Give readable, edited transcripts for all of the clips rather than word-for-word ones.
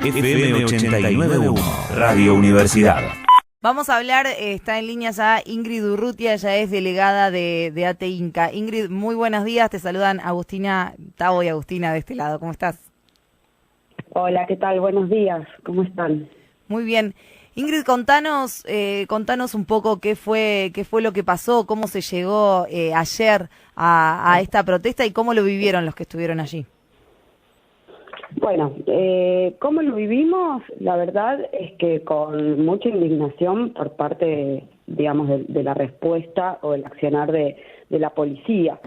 FM 89.1, Radio Universidad. Vamos a hablar, está en línea ya Ingrid Urrutia, ella es delegada de ATE Inca. Ingrid, muy buenos días, te saludan Agustina, Tavo y Agustina de este lado, ¿cómo estás? Hola, ¿qué tal? Buenos días, ¿cómo están? Muy bien. Ingrid, contanos un poco qué fue lo que pasó, cómo se llegó ayer a esta protesta y cómo lo vivieron los que estuvieron allí. Bueno, ¿cómo lo vivimos? La verdad es que con mucha indignación por parte, digamos, de la respuesta o el accionar de la policía.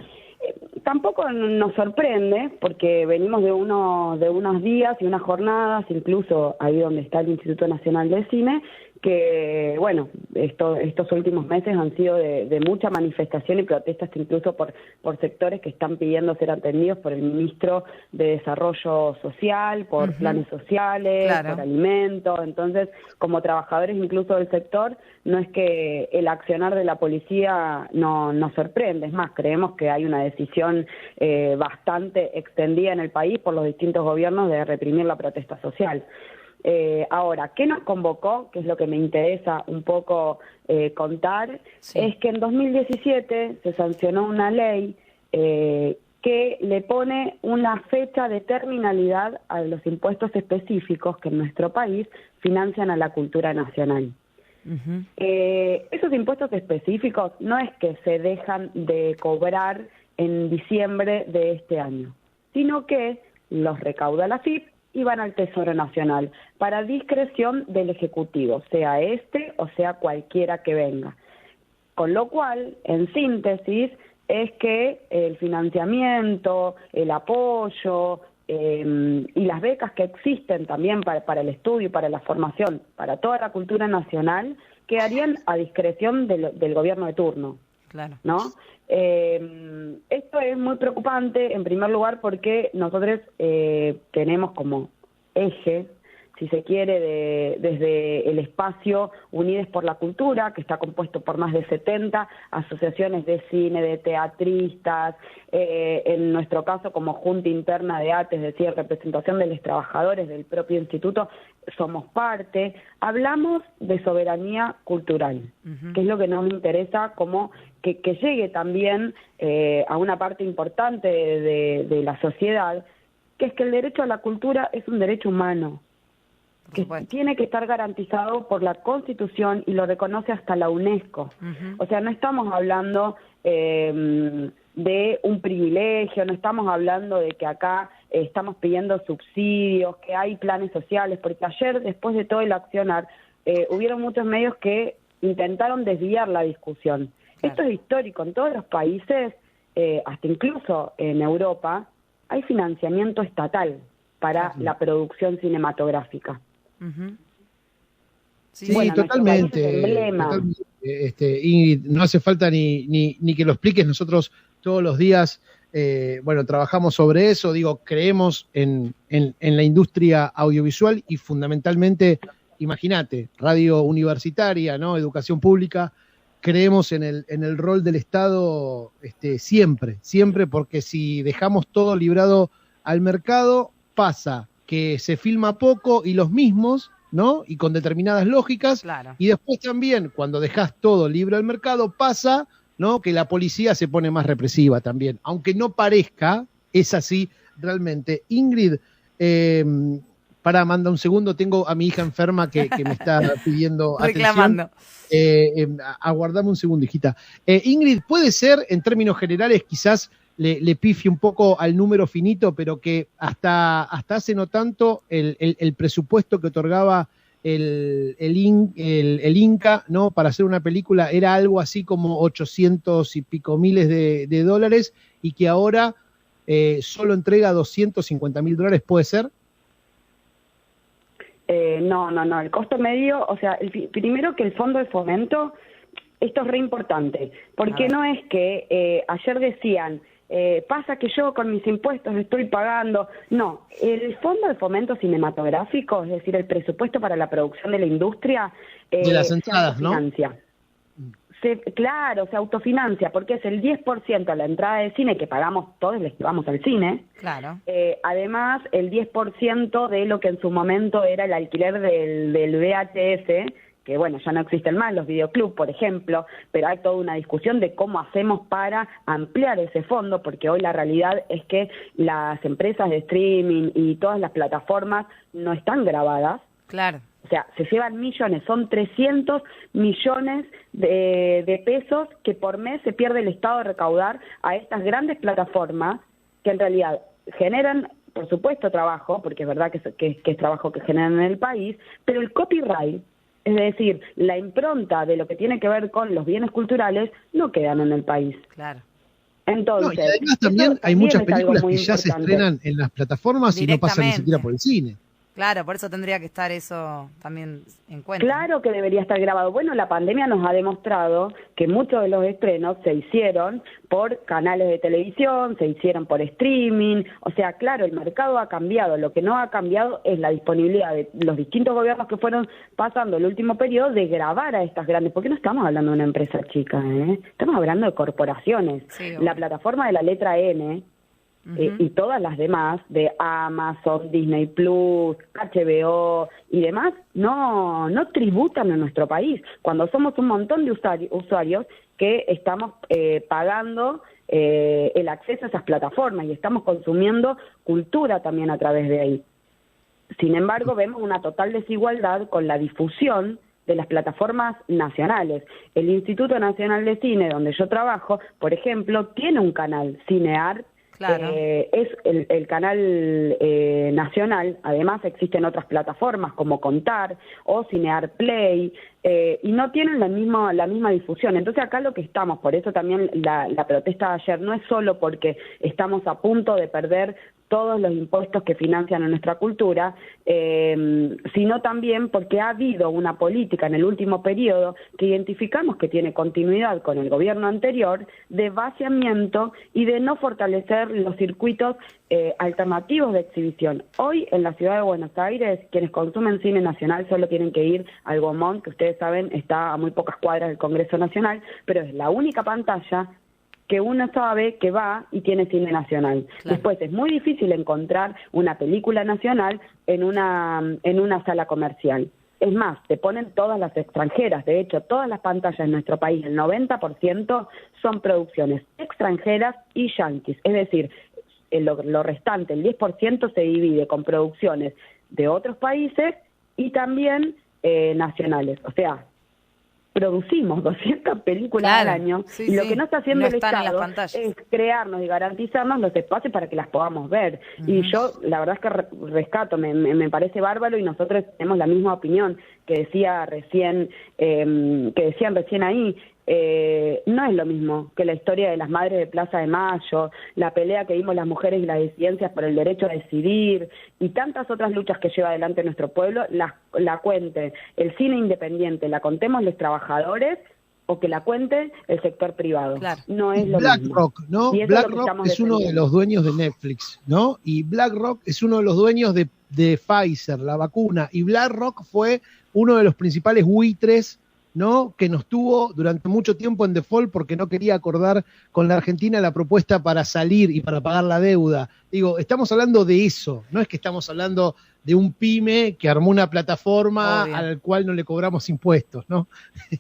Tampoco nos sorprende porque venimos de unos días y unas jornadas, incluso ahí donde está el Instituto Nacional de Cine, que, bueno, estos últimos meses han sido de mucha manifestación y protestas incluso por sectores que están pidiendo ser atendidos por el ministro de Desarrollo Social, por planes sociales, claro, por alimentos. Entonces, como trabajadores incluso del sector, no es que el accionar de la policía nos sorprende, es más, creemos que hay una decisión bastante extendida en el país por los distintos gobiernos de reprimir la protesta social. Ahora, ¿qué nos convocó? Que es lo que me interesa un poco contar, sí. Es que en 2017 se sancionó una ley que le pone una fecha de terminalidad a los impuestos específicos que en nuestro país financian a la cultura nacional. Esos impuestos específicos no es que se dejan de cobrar en diciembre de este año, sino que los recauda la AFIP y van al Tesoro Nacional, para discreción del Ejecutivo, sea este o sea cualquiera que venga. Con lo cual, en síntesis, es que el financiamiento, el apoyo y las becas que existen también para el estudio y para la formación, para toda la cultura nacional, quedarían a discreción del gobierno de turno. Claro. ¿No? Esto es muy preocupante, en primer lugar, porque nosotros tenemos como eje, si se quiere, desde el espacio Unides por la Cultura, que está compuesto por más de 70 asociaciones de cine, de teatristas, en nuestro caso como Junta Interna de ATE, es decir, representación de los trabajadores del propio instituto, somos parte, hablamos de soberanía cultural, que es lo que nos interesa, como que llegue también a una parte importante de la sociedad, que es que el derecho a la cultura es un derecho humano, que tiene que estar garantizado por la Constitución y lo reconoce hasta la UNESCO. O sea, no estamos hablando de un privilegio, no estamos hablando de que acá estamos pidiendo subsidios, que hay planes sociales, porque ayer, después de todo el accionar, hubieron muchos medios que intentaron desviar la discusión. Claro. Esto es histórico, en todos los países, hasta incluso en Europa, hay financiamiento estatal para la producción cinematográfica. Sí, bueno, totalmente. Ingrid, no hace falta ni que lo expliques, nosotros todos los días, trabajamos sobre eso, creemos en la industria audiovisual y fundamentalmente, imagínate, radio universitaria, ¿no? Educación pública, creemos en el rol del Estado siempre, porque si dejamos todo librado al mercado, pasa que se filma poco y los mismos, ¿no? Y con determinadas lógicas, claro. Y después también, cuando dejás todo libre al mercado, pasa, ¿no? Que la policía se pone más represiva también, aunque no parezca, es así realmente. Ingrid, manda un segundo, tengo a mi hija enferma que me está pidiendo reclamando. Atención. Aguardame un segundo, hijita. Ingrid, ¿puede ser, en términos generales, quizás le pifie un poco al número finito, pero que hasta hace no tanto el presupuesto que otorgaba el Inca, ¿no? Para hacer una película era algo así como 800 y pico miles de dólares, y que ahora solo entrega $250.000, ¿puede ser? No, el costo medio, o sea, primero que el fondo de fomento, esto es re importante, porque no es que ayer decían, pasa que yo con mis impuestos estoy pagando, no, el fondo de fomento cinematográfico, es decir, el presupuesto para la producción de la industria, de las entradas, financia. Claro, se autofinancia porque es el 10% a la entrada de cine que pagamos todos los que vamos al cine. Claro. Además, el 10% de lo que en su momento era el alquiler del VHS, que bueno, ya no existen más los videoclubs, por ejemplo, pero hay toda una discusión de cómo hacemos para ampliar ese fondo, porque hoy la realidad es que las empresas de streaming y todas las plataformas no están grabadas. Claro. O sea, se llevan millones, son 300 millones de pesos que por mes se pierde el Estado de recaudar a estas grandes plataformas que en realidad generan, por supuesto, trabajo, porque es verdad que es trabajo que generan en el país, pero el copyright, es decir, la impronta de lo que tiene que ver con los bienes culturales, no quedan en el país. Claro. Entonces, y además también hay muchas películas que ya se estrenan en las plataformas y no pasan ni siquiera por el cine. Claro, por eso tendría que estar eso también en cuenta. Claro que debería estar grabado. Bueno, la pandemia nos ha demostrado que muchos de los estrenos se hicieron por canales de televisión, se hicieron por streaming. O sea, claro, el mercado ha cambiado. Lo que no ha cambiado es la disponibilidad de los distintos gobiernos que fueron pasando el último periodo de grabar a estas grandes. Porque no estamos hablando de una empresa chica, ¿eh? Estamos hablando de corporaciones. Sí, la plataforma de la letra N, y todas las demás, de Amazon, Disney Plus, HBO y demás, no tributan en nuestro país, cuando somos un montón de usuarios que estamos pagando el acceso a esas plataformas y estamos consumiendo cultura también a través de ahí. Sin embargo, vemos una total desigualdad con la difusión de las plataformas nacionales. El Instituto Nacional de Cine, donde yo trabajo, por ejemplo, tiene un canal, Cinear. Claro. Es el canal nacional. Además existen otras plataformas como Contar o Cinear Play, y no tienen la misma difusión. Entonces acá lo que estamos, por eso también la protesta de ayer, no es solo porque estamos a punto de perder todos los impuestos que financian a nuestra cultura, sino también porque ha habido una política en el último periodo que identificamos que tiene continuidad con el gobierno anterior, de vaciamiento y de no fortalecer los circuitos alternativos de exhibición. Hoy en la ciudad de Buenos Aires, quienes consumen cine nacional solo tienen que ir al Gaumont, que ustedes saben está a muy pocas cuadras del Congreso Nacional, pero es la única pantalla que uno sabe que va y tiene cine nacional. Claro. Después es muy difícil encontrar una película nacional en una sala comercial. Es más, te ponen todas las extranjeras. De hecho, todas las pantallas en nuestro país, el 90% son producciones extranjeras y yanquis. Es decir, lo restante, el 10% se divide con producciones de otros países y también nacionales. O sea, producimos 200 películas al año, sí, y lo que no está haciendo el Estado es crearnos y garantizarnos los espacios para que las podamos ver. Y yo, la verdad es que rescato, me parece bárbaro, y nosotros tenemos la misma opinión que decían recién ahí. No es lo mismo que la historia de las madres de Plaza de Mayo, la pelea que dimos las mujeres y las disidencias por el derecho a decidir y tantas otras luchas que lleva adelante nuestro pueblo, la cuente el cine independiente, la contemos los trabajadores o que la cuente el sector privado. Claro. No es lo mismo. BlackRock, ¿no? BlackRock es uno de los dueños de Netflix, ¿no? Y BlackRock es uno de los dueños de Pfizer, la vacuna, y BlackRock fue uno de los principales buitres, ¿no?, que nos tuvo durante mucho tiempo en default porque no quería acordar con la Argentina la propuesta para salir y para pagar la deuda. Digo, estamos hablando de eso, no es que estamos hablando de un pyme que armó una plataforma al cual no le cobramos impuestos, ¿no?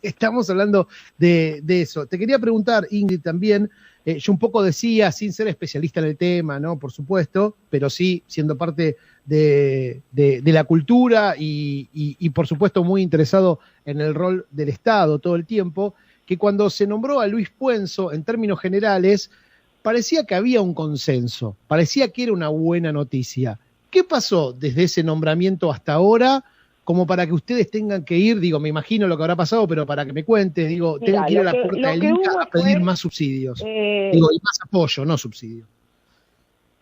Estamos hablando de eso. Te quería preguntar, Ingrid, también, yo un poco decía, sin ser especialista en el tema, ¿no?, por supuesto, pero sí siendo parte de la cultura y por supuesto muy interesado en el rol del Estado todo el tiempo, que cuando se nombró a Luis Puenzo, en términos generales, parecía que había un consenso, parecía que era una buena noticia. ¿Qué pasó desde ese nombramiento hasta ahora, como para que ustedes tengan que ir, digo, me imagino lo que habrá pasado, pero para que me cuentes, digo, tengan que ir a la puerta del Inca a pedir más subsidios, digo, y más apoyo, no subsidios?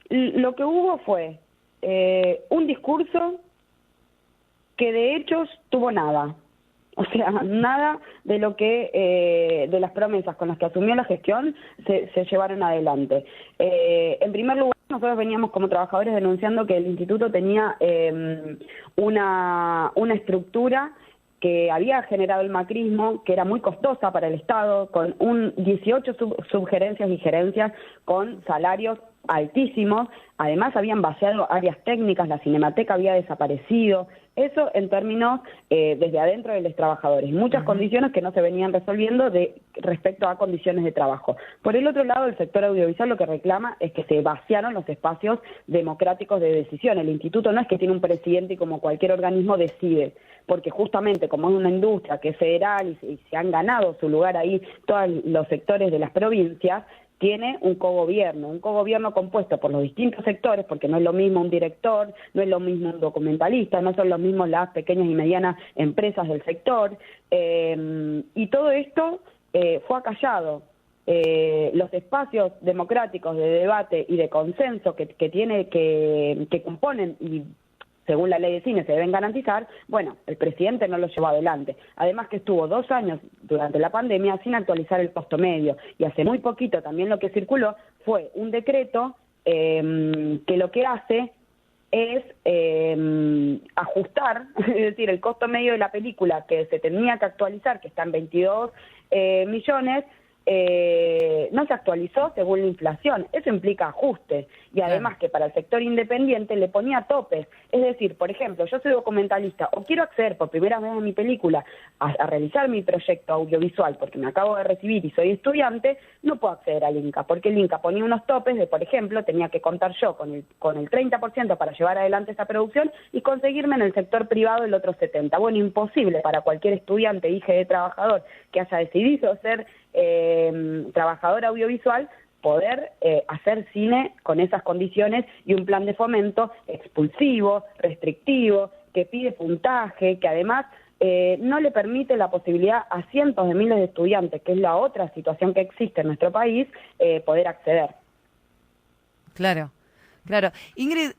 Lo que hubo fue un discurso que de hechos tuvo nada. O sea, nada de lo que de las promesas con las que asumió la gestión se llevaron adelante. En primer lugar, nosotros veníamos como trabajadores denunciando que el instituto tenía una estructura que había generado el macrismo, que era muy costosa para el Estado, con 18 subgerencias y gerencias con salarios altísimos. Además habían vaciado áreas técnicas, la Cinemateca había desaparecido. Eso en términos desde adentro de los trabajadores. Muchas condiciones que no se venían resolviendo respecto a condiciones de trabajo. Por el otro lado, el sector audiovisual lo que reclama es que se vaciaron los espacios democráticos de decisión. El instituto no es que tiene un presidente y como cualquier organismo decide, porque justamente como es una industria que es federal y se han ganado su lugar ahí todos los sectores de las provincias, tiene un cogobierno compuesto por los distintos sectores, porque no es lo mismo un director, no es lo mismo un documentalista, no son lo mismo las pequeñas y medianas empresas del sector, y todo esto fue acallado. Los espacios democráticos de debate y de consenso que componen y según la ley de cine se deben garantizar, bueno, el presidente no lo llevó adelante. Además que estuvo 2 años durante la pandemia sin actualizar el costo medio. Y hace muy poquito también lo que circuló fue un decreto que lo que hace es ajustar, es decir, el costo medio de la película que se tenía que actualizar, que está en 22 millones, no se actualizó según la inflación. Eso implica ajuste y además que para el sector independiente le ponía topes. Es decir, por ejemplo, yo soy documentalista o quiero acceder por primera vez en mi película a realizar mi proyecto audiovisual porque me acabo de recibir y soy estudiante, no puedo acceder al Inca porque el Inca ponía unos topes de, por ejemplo, tenía que contar yo con el 30% para llevar adelante esa producción y conseguirme en el sector privado el otro 70%. Bueno, imposible para cualquier estudiante, hijo de trabajador que haya decidido ser trabajador audiovisual poder hacer cine con esas condiciones y un plan de fomento expulsivo, restrictivo, que pide puntaje, que además no le permite la posibilidad a cientos de miles de estudiantes, que es la otra situación que existe en nuestro país, poder acceder. Claro. Claro. Ingrid,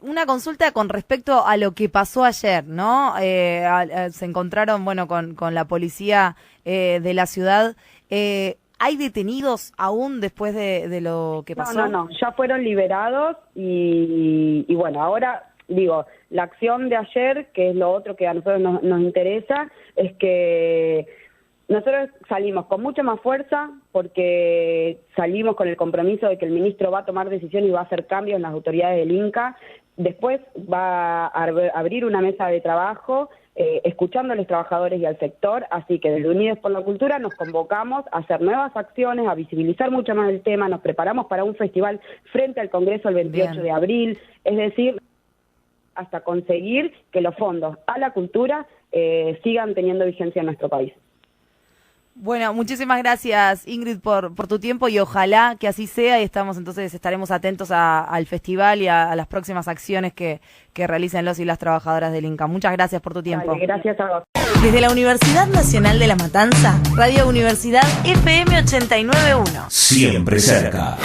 una consulta con respecto a lo que pasó ayer, ¿no? Se encontraron, bueno, con la policía de la ciudad. ¿Hay detenidos aún después de lo que pasó? No, ya fueron liberados y bueno, ahora, digo, la acción de ayer, que es lo otro que a nosotros nos interesa, es que nosotros salimos con mucha más fuerza porque salimos con el compromiso de que el ministro va a tomar decisiones y va a hacer cambios en las autoridades del Inca. Después va a abrir una mesa de trabajo escuchando a los trabajadores y al sector, así que desde Unidos por la Cultura nos convocamos a hacer nuevas acciones, a visibilizar mucho más el tema, nos preparamos para un festival frente al Congreso el 28 de abril, es decir, hasta conseguir que los fondos a la cultura sigan teniendo vigencia en nuestro país. Bueno, muchísimas gracias Ingrid por tu tiempo y ojalá que así sea y estaremos atentos al festival y a las próximas acciones que realicen los y las trabajadoras del Inca. Muchas gracias por tu tiempo. Dale, gracias a vos. Desde la Universidad Nacional de La Matanza, Radio Universidad FM 89.1. Siempre cerca.